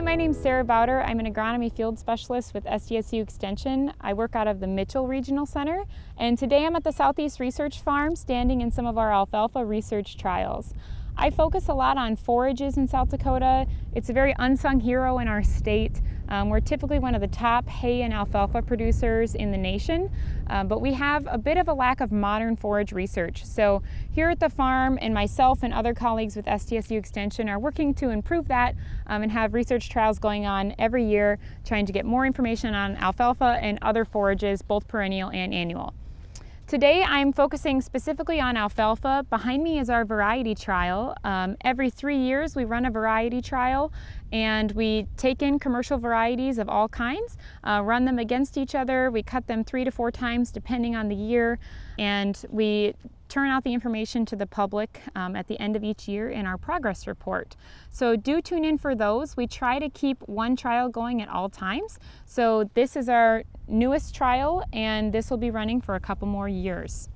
my name's Sara Bauder. I'm an agronomy field specialist with SDSU Extension. I work out of the Mitchell Regional Center, and today I'm at the Southeast Research Farm standing in some of our alfalfa research trials. I focus a lot on forages in South Dakota. It's a very unsung hero in our state. We're typically one of the top hay and alfalfa producers in the nation, but we have a bit of a lack of modern forage research. So here at the farm, and myself and other colleagues with SDSU Extension are working to improve that and have research trials going on every year, trying to get more information on alfalfa and other forages, both perennial and annual. Today I'm focusing specifically on alfalfa. Behind me is our variety trial. Every 3 years we run a variety trial and we take in commercial varieties of all kinds, run them against each other. We cut them 3 to 4 times depending on the year, and we turn out the information to the public at the end of each year in our progress report. So do tune in for those. We try to keep one trial going at all times. So this is our newest trial, and this will be running for a couple more years.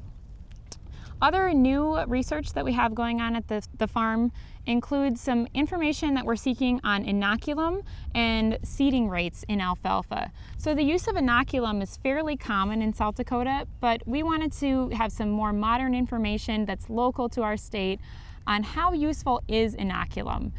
Other new research that we have going on at the farm includes some information that we're seeking on inoculum and seeding rates in alfalfa. So the use of inoculum is fairly common in South Dakota, but we wanted to have some more modern information that's local to our state on how useful is inoculum.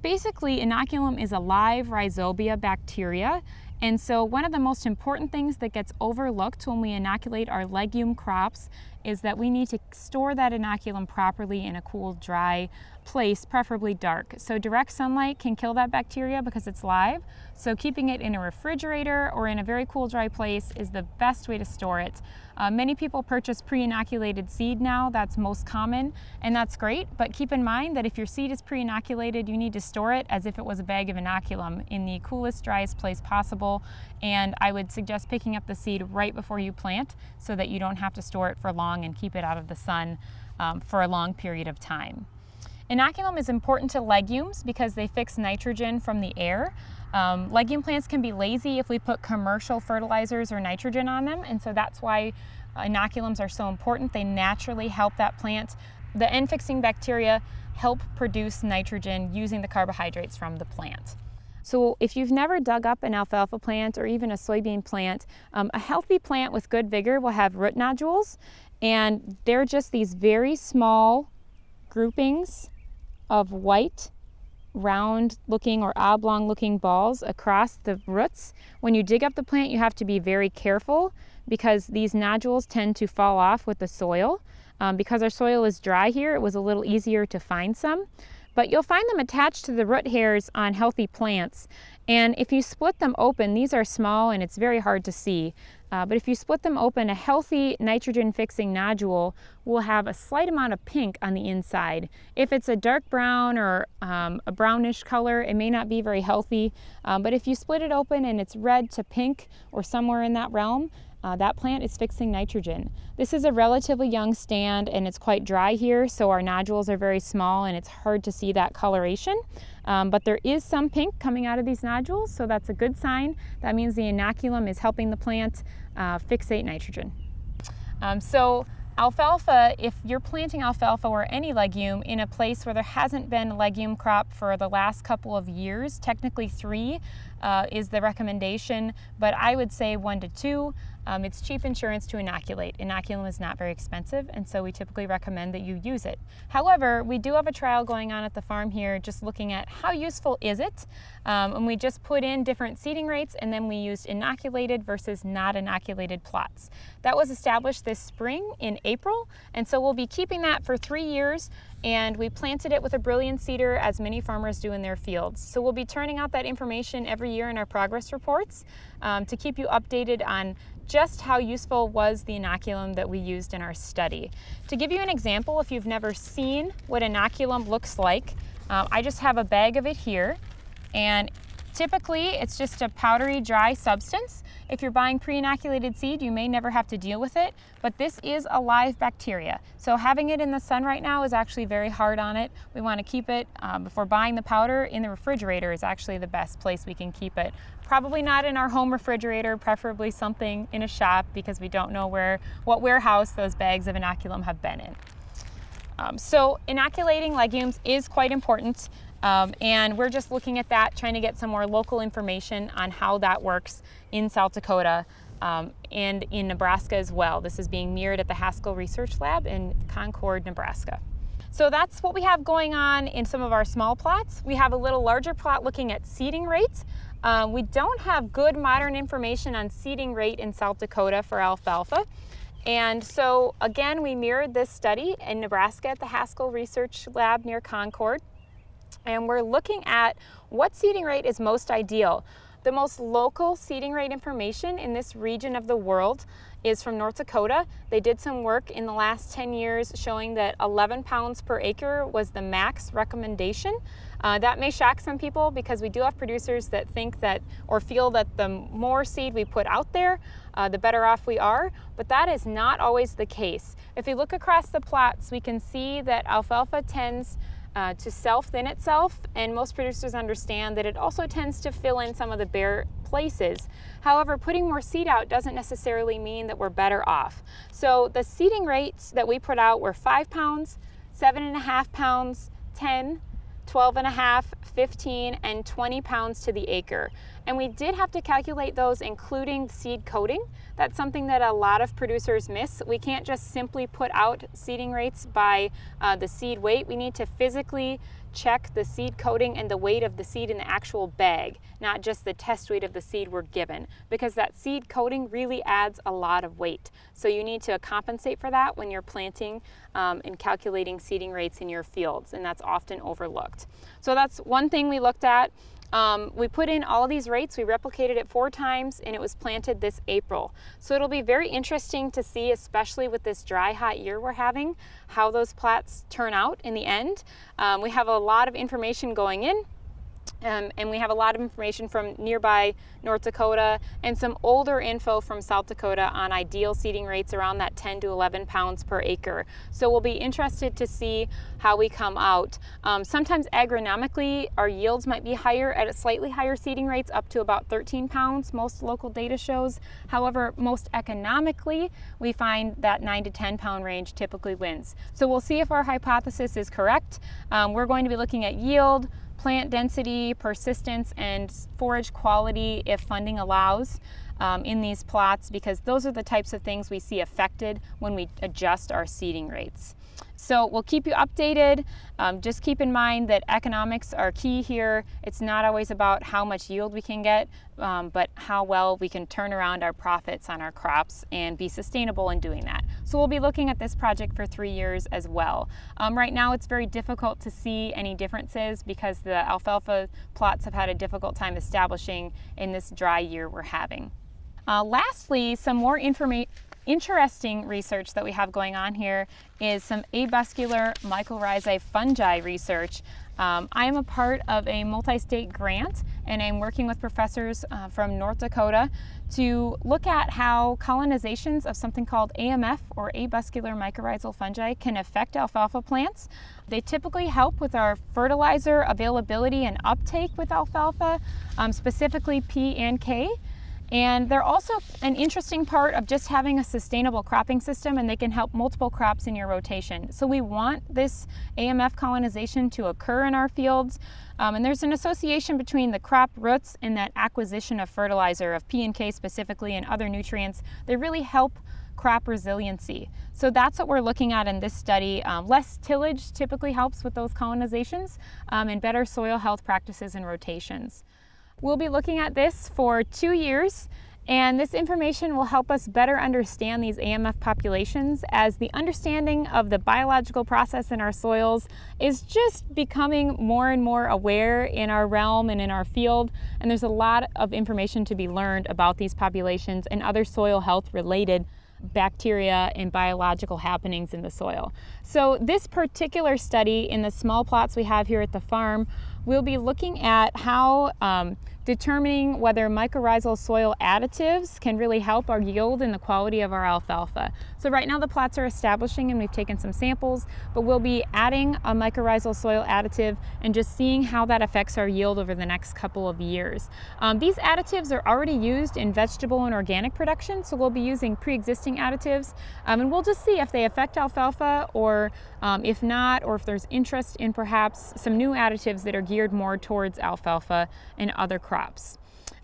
Basically, inoculum is a live rhizobia bacteria. And so one of the most important things that gets overlooked when we inoculate our legume crops is that we need to store that inoculum properly in a cool, dry place, preferably dark. So direct sunlight can kill that bacteria because it's live. So keeping it in a refrigerator or in a very cool, dry place is the best way to store it. Many people purchase pre-inoculated seed now. That's most common, and that's great. But keep in mind that if your seed is pre-inoculated, you need to store it as if it was a bag of inoculum in the coolest, driest place possible. And I would suggest picking up the seed right before you plant so that you don't have to store it for long and keep it out of the sun for a long period of time. Inoculum is important to legumes because they fix nitrogen from the air. Legume plants can be lazy if we put commercial fertilizers or nitrogen on them, and so that's why inoculums are so important. They naturally help that plant. The N-fixing bacteria help produce nitrogen using the carbohydrates from the plant. So if you've never dug up an alfalfa plant or even a soybean plant, a healthy plant with good vigor will have root nodules, and they're just these very small groupings of white, round looking or oblong looking balls across the roots. When you dig up the plant, you have to be very careful because these nodules tend to fall off with the soil. Because our soil is dry here, it was a little easier to find some. But you'll find them attached to the root hairs on healthy plants. And if you split them open, these are small and it's very hard to see. But if you split them open, a healthy nitrogen-fixing nodule will have a slight amount of pink on the inside. If it's a dark brown or a brownish color, it may not be very healthy. But if you split it open and it's red to pink or somewhere in that realm, that plant is fixing nitrogen. This is a relatively young stand and it's quite dry here, so our nodules are very small and it's hard to see that coloration. But there is some pink coming out of these nodules, so that's a good sign. That means the inoculum is helping the plant fixate nitrogen. So alfalfa, if you're planting alfalfa or any legume in a place where there hasn't been a legume crop for the last couple of years, technically 3 is the recommendation, but I would say 1 to 2. It's cheap insurance to inoculate. Inoculum is not very expensive, and so we typically recommend that you use it. However, we do have a trial going on at the farm here just looking at how useful is it, and we just put in different seeding rates, and then we used inoculated versus not inoculated plots. That was established this spring in April, and so we'll be keeping that for 3 years, and we planted it with a brilliant seeder as many farmers do in their fields. So we'll be turning out that information every year in our progress reports to keep you updated on just how useful was the inoculum that we used in our study. To give you an example, if you've never seen what inoculum looks like, I just have a bag of it here, and typically it's just a powdery dry substance. If you're buying pre-inoculated seed, you may never have to deal with it, but this is a live bacteria. So having it in the sun right now is actually very hard on it. We want to keep it, before buying the powder, in the refrigerator is actually the best place we can keep it. Probably not in our home refrigerator, preferably something in a shop because we don't know what warehouse those bags of inoculum have been in. So inoculating legumes is quite important. And we're just looking at that, trying to get some more local information on how that works in South Dakota and in Nebraska as well. This is being mirrored at the Haskell Research Lab in Concord, Nebraska. So that's what we have going on in some of our small plots. We have a little larger plot looking at seeding rates. We don't have good modern information on seeding rate in South Dakota for alfalfa. And so again, we mirrored this study in Nebraska at the Haskell Research Lab near Concord. And we're looking at what seeding rate is most ideal. The most local seeding rate information in this region of the world is from North Dakota. They did some work in the last 10 years showing that 11 pounds per acre was the max recommendation. That may shock some people because we do have producers that think that or feel that the more seed we put out there, the better off we are, but that is not always the case. If you look across the plots, we can see that alfalfa tends to self-thin itself, and most producers understand that it also tends to fill in some of the bare places. However, putting more seed out doesn't necessarily mean that we're better off. So the seeding rates that we put out were 5 pounds, 7.5 pounds, 10, 12.5, 15, and 20 pounds to the acre. And we did have to calculate those including seed coating. That's something that a lot of producers miss. We can't just simply put out seeding rates by the seed weight. We need to physically check the seed coating and the weight of the seed in the actual bag, not just the test weight of the seed we're given, because that seed coating really adds a lot of weight. So you need to compensate for that when you're planting and calculating seeding rates in your fields, and that's often overlooked. So that's one thing we looked at. We put in all of these rates, we replicated it 4 times, and it was planted this April. So it'll be very interesting to see, especially with this dry, hot year we're having, how those plots turn out in the end. We have a lot of information going in. And we have a lot of information from nearby North Dakota and some older info from South Dakota on ideal seeding rates around that 10 to 11 pounds per acre. So we'll be interested to see how we come out. Sometimes agronomically, our yields might be higher at a slightly higher seeding rates, up to about 13 pounds, most local data shows. However, most economically, we find that 9 to 10 pound range typically wins. So we'll see if our hypothesis is correct. We're going to be looking at yield, plant density, persistence, and forage quality if funding allows in these plots, because those are the types of things we see affected when we adjust our seeding rates. So we'll keep you updated. Just keep in mind that economics are key here. It's not always about how much yield we can get, but how well we can turn around our profits on our crops and be sustainable in doing that. So we'll be looking at this project for 3 years as well. Right now it's very difficult to see any differences because the alfalfa plots have had a difficult time establishing in this dry year we're having. Lastly, some more interesting research that we have going on here is some abuscular mycorrhizae fungi research. I am a part of a multi-state grant, and I'm working with professors from North Dakota to look at how colonizations of something called AMF, or abuscular mycorrhizal fungi, can affect alfalfa plants. They typically help with our fertilizer availability and uptake with alfalfa, specifically P and K. And they're also an interesting part of just having a sustainable cropping system, and they can help multiple crops in your rotation. So we want this AMF colonization to occur in our fields, and there's an association between the crop roots and that acquisition of fertilizer, of P and K specifically, and other nutrients. They really help crop resiliency. So that's what we're looking at in this study. Less tillage typically helps with those colonizations, and better soil health practices and rotations. We'll be looking at this for 2 years, and this information will help us better understand these AMF populations, as the understanding of the biological process in our soils is just becoming more and more aware in our realm and in our field, and there's a lot of information to be learned about these populations and other soil health related bacteria and biological happenings in the soil. So this particular study in the small plots we have here at the farm, we'll be looking at how determining whether mycorrhizal soil additives can really help our yield and the quality of our alfalfa. So right now the plots are establishing and we've taken some samples, but we'll be adding a mycorrhizal soil additive and just seeing how that affects our yield over the next couple of years. These additives are already used in vegetable and organic production, so we'll be using pre-existing additives, and we'll just see if they affect alfalfa, or if not, or if there's interest in perhaps some new additives that are geared more towards alfalfa and other crops.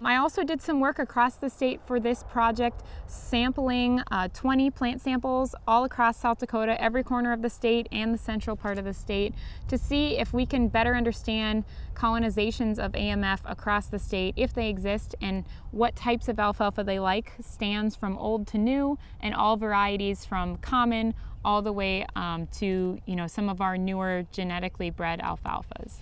I also did some work across the state for this project, sampling 20 plant samples all across South Dakota, every corner of the state and the central part of the state, to see if we can better understand colonizations of AMF across the state, if they exist, and what types of alfalfa they like, stands from old to new, and all varieties from common all the way to some of our newer genetically bred alfalfas.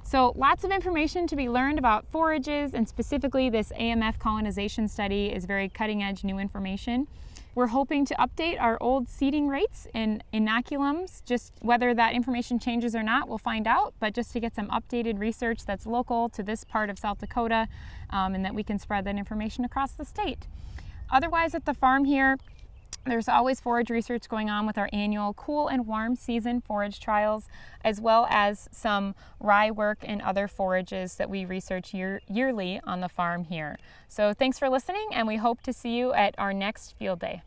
So lots of information to be learned about forages, and specifically this AMF colonization study is very cutting edge new information. We're hoping to update our old seeding rates in inoculums. Just whether that information changes or not, we'll find out, but just to get some updated research that's local to this part of South Dakota, and that we can spread that information across the state. Otherwise, at the farm here, there's always forage research going on with our annual cool and warm season forage trials, as well as some rye work and other forages that we research yearly on the farm here. So thanks for listening, and we hope to see you at our next field day.